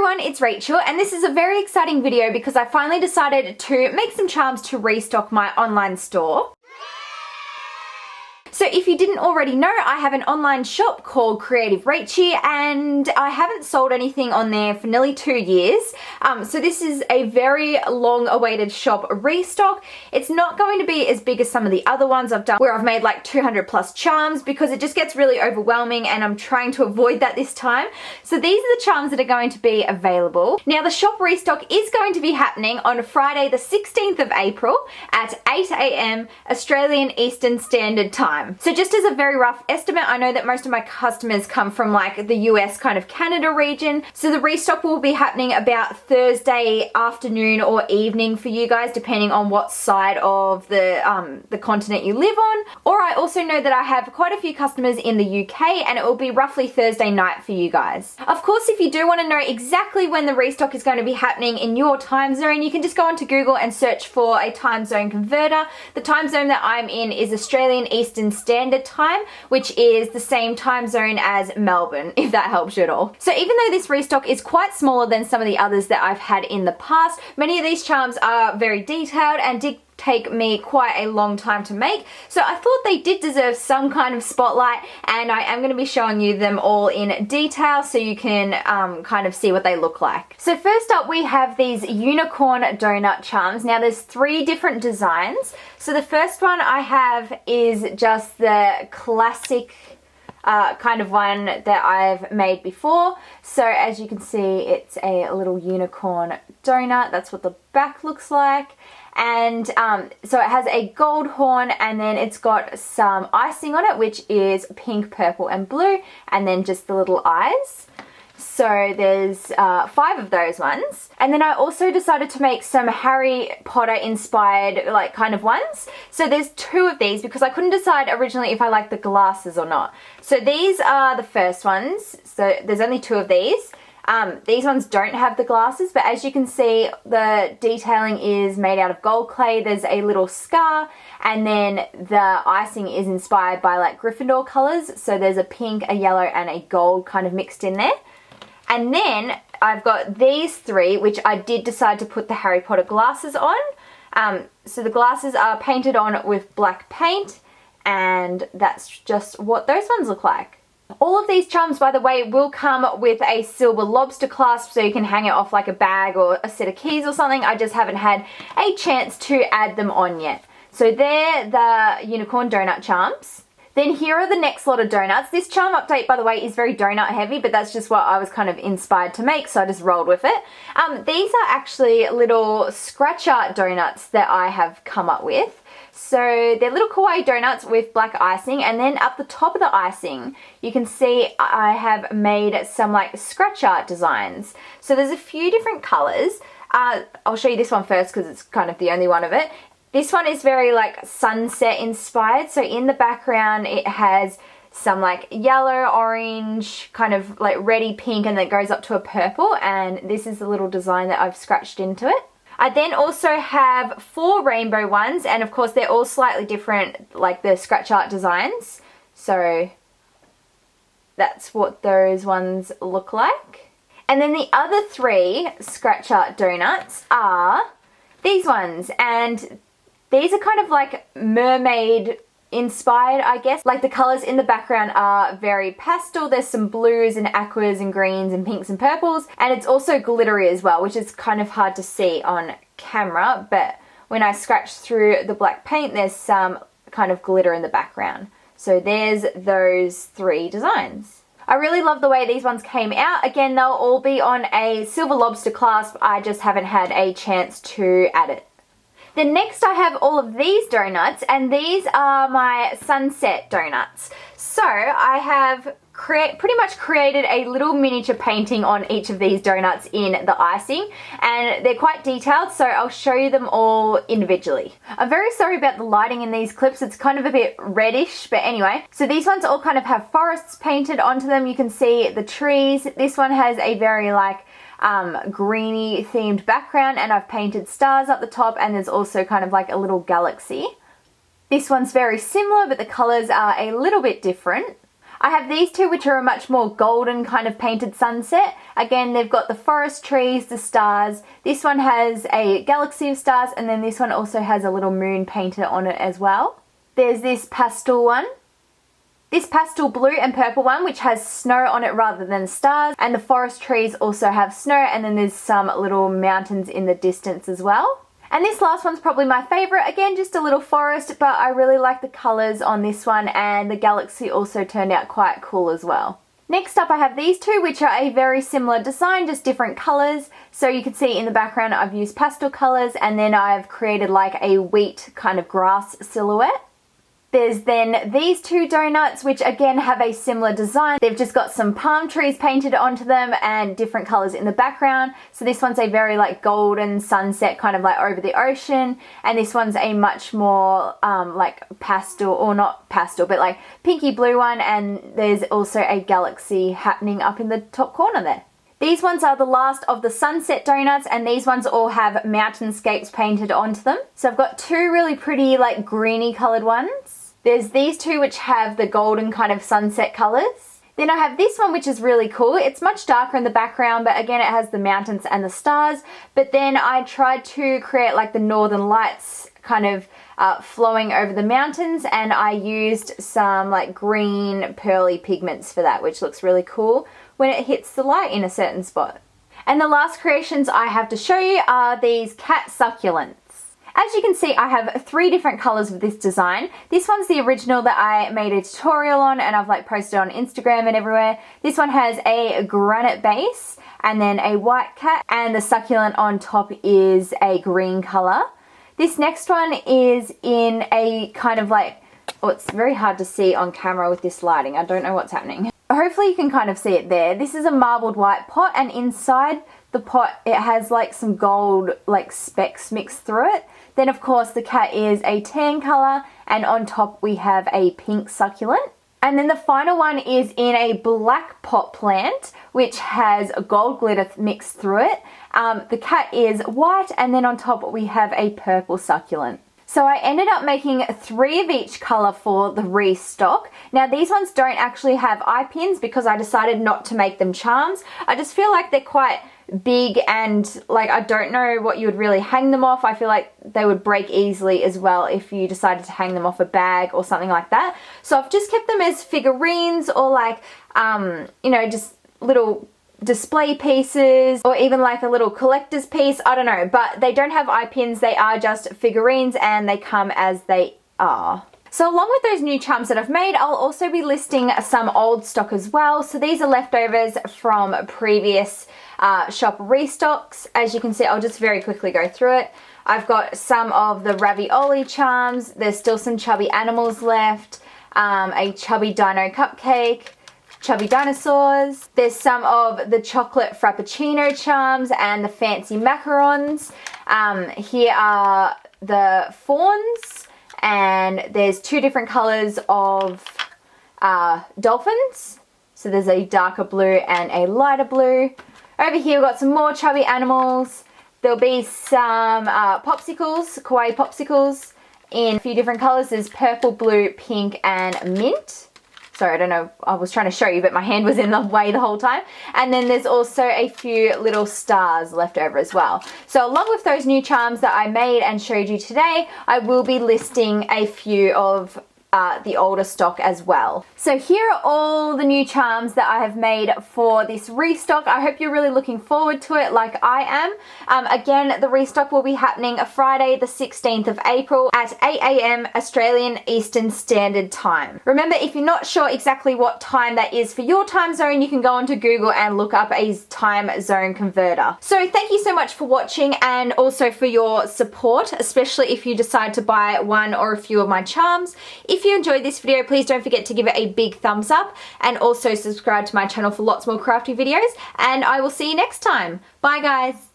everyone, it's Rachel, and this is a very exciting video because I finally decided to make some charms to restock my online store. So if you didn't already know, I have an online shop called Creative Rachie, and I haven't sold anything on there for nearly 2 years. So this is a very long awaited shop restock. It's not going to be as big as some of the other ones I've done where I've made like 200 plus charms, because it just gets really overwhelming and I'm trying to avoid that this time. So these are the charms that are going to be available. Now the shop restock is going to be happening on Friday the 16th of April at 8 AM Australian Eastern Standard Time. So just as a very rough estimate, I know that most of my customers come from like the US kind of Canada region. So the restock will be happening about Thursday afternoon or evening for you guys, depending on what side of the continent you live on. Or I also know that I have quite a few customers in the UK, and it will be roughly Thursday night for you guys. Of course, if you do want to know exactly when the restock is going to be happening in your time zone, you can just go onto Google and search for a time zone converter. The time zone that I'm in is Australian Eastern Standard Time, which is the same time zone as Melbourne, if that helps you at all. So even though this restock is quite smaller than some of the others that I've had in the past, many of these charms are very detailed and did take me quite a long time to make, so I thought they did deserve some kind of spotlight, and I am going to be showing you them all in detail so you can kind of see what they look like. So first up we have these unicorn donut charms. Now there's 3 different designs. So the first one I have is just the classic kind of one that I've made before. So as you can see, it's a little unicorn donut. That's what the back looks like. And so it has a gold horn, and then it's got some icing on it, which is pink, purple and blue, and then just the little eyes. So there's 5 of those ones. And then I also decided to make some Harry Potter inspired like kind of ones. So there's 2 of these because I couldn't decide originally if I liked the glasses or not. So these are the first ones. So there's only 2 of these. These ones don't have the glasses, but as you can see, the detailing is made out of gold clay. There's a little scar, and then the icing is inspired by like Gryffindor colors. So there's a pink, a yellow and a gold kind of mixed in there. And then I've got these 3, which I did decide to put the Harry Potter glasses on. So the glasses are painted on with black paint, and that's just what those ones look like. All of these charms, by the way, will come with a silver lobster clasp, so you can hang it off like a bag or a set of keys or something. I just haven't had a chance to add them on yet. So they're the unicorn donut charms. Then here are the next lot of donuts. This charm update, by the way, is very donut heavy, but that's just what I was kind of inspired to make, so I just rolled with it. These are actually little scratch art donuts that I have come up with. So they're little kawaii donuts with black icing, and then up the top of the icing you can see I have made some like scratch art designs. So there's a few different colours. I'll show you this one first because it's kind of the only one of it. This one is very like sunset inspired, so in the background it has some like yellow, orange, kind of like reddy pink, and then it goes up to a purple, and this is the little design that I've scratched into it. I then also have 4 rainbow ones, and of course they're all slightly different, like the scratch art designs. So that's what those ones look like. And then the other 3 scratch art donuts are these ones, and these are kind of like mermaid inspired, I guess. Like the colours in the background are very pastel. There's some blues and aquas and greens and pinks and purples, and it's also glittery as well, which is kind of hard to see on camera, but when I scratch through the black paint there's some kind of glitter in the background. So there's those 3 designs. I really love the way these ones came out. Again, they'll all be on a silver lobster clasp. I just haven't had a chance to add it. Then next I have all of these donuts, and these are my sunset donuts. So I have pretty much created a little miniature painting on each of these donuts in the icing, and they're quite detailed, so I'll show you them all individually. I'm very sorry about the lighting in these clips. It's kind of a bit reddish, but anyway. So these ones all kind of have forests painted onto them. You can see the trees. This one has a very like greeny themed background, and I've painted stars up the top, and there's also kind of like a little galaxy. This one's very similar, but the colours are a little bit different. I have these two, which are a much more golden kind of painted sunset. Again, they've got the forest trees, the stars. This one has a galaxy of stars, and then this one also has a little moon painted on it as well. There's this pastel one. This pastel blue and purple one, which has snow on it rather than stars, and the forest trees also have snow, and then there's some little mountains in the distance as well. And this last one's probably my favourite. Again, just a little forest, but I really like the colours on this one, and the galaxy also turned out quite cool as well. Next up I have these two, which are a very similar design, just different colours. So you can see in the background I've used pastel colours, and then I've created like a wheat kind of grass silhouette. There's then these two donuts, which again have a similar design. They've just got some palm trees painted onto them and different colors in the background. So this one's a very like golden sunset, kind of like over the ocean, and this one's a much more like pastel, or not pastel, but like pinky blue one, and there's also a galaxy happening up in the top corner there. These ones are the last of the sunset donuts, and these ones all have mountainscapes painted onto them. So I've got two really pretty like greeny coloured ones. There's these two which have the golden kind of sunset colours. Then I have this one which is really cool. It's much darker in the background, but again it has the mountains and the stars. But then I tried to create like the northern lights kind of flowing over the mountains, and I used some like green pearly pigments for that, which looks really cool when it hits the light in a certain spot. And the last creations I have to show you are these cat succulents. As you can see, I have three different colors of this design. This one's the original that I made a tutorial on, and I've like posted on Instagram and everywhere. This one has a granite base and then a white cat, and the succulent on top is a green color. This next one is in a kind of like, oh, it's very hard to see on camera with this lighting. I don't know what's happening. Hopefully you can kind of see it there. This is a marbled white pot, and inside the pot it has like some gold like specks mixed through it. Then of course the cat is a tan colour, and on top we have a pink succulent. And then the final one is in a black pot plant, which has a gold glitter mixed through it. The cat is white, and then on top we have a purple succulent. So I ended up making three of each colour for the restock. Now these ones don't actually have eye pins because I decided not to make them charms. I just feel like they're quite big, and like I don't know what you would really hang them off. I feel like they would break easily as well if you decided to hang them off a bag or something like that. So I've just kept them as figurines, or like you know, just little display pieces, or even like a little collector's piece. I don't know, but they don't have eye pins. They are just figurines, and they come as they are. So along with those new charms that I've made, I'll also be listing some old stock as well. So these are leftovers from previous shop restocks. As you can see, I'll just very quickly go through it. I've got some of the ravioli charms. There's still some chubby animals left, a chubby dino cupcake, chubby dinosaurs. There's some of the chocolate frappuccino charms and the fancy macarons. Here are the fawns, and there's two different colors of dolphins. So there's a darker blue and a lighter blue. Over here we've got some more chubby animals. There'll be some popsicles, kawaii popsicles, in a few different colors. There's purple, blue, pink, and mint. Sorry, I don't know, I was trying to show you, but my hand was in the way the whole time. And then there's also a few little stars left over as well. So along with those new charms that I made and showed you today, I will be listing a few of the older stock as well. So here are all the new charms that I have made for this restock. I hope you're really looking forward to it like I am. Again, the restock will be happening Friday the 16th of April at 8 AM Australian Eastern Standard Time. Remember, if you're not sure exactly what time that is for your time zone, you can go onto Google and look up a time zone converter. So thank you so much for watching, and also for your support, especially if you decide to buy one or a few of my charms. If you enjoyed this video, please don't forget to give it a big thumbs up, and also subscribe to my channel for lots more crafty videos, and I will see you next time. Bye guys!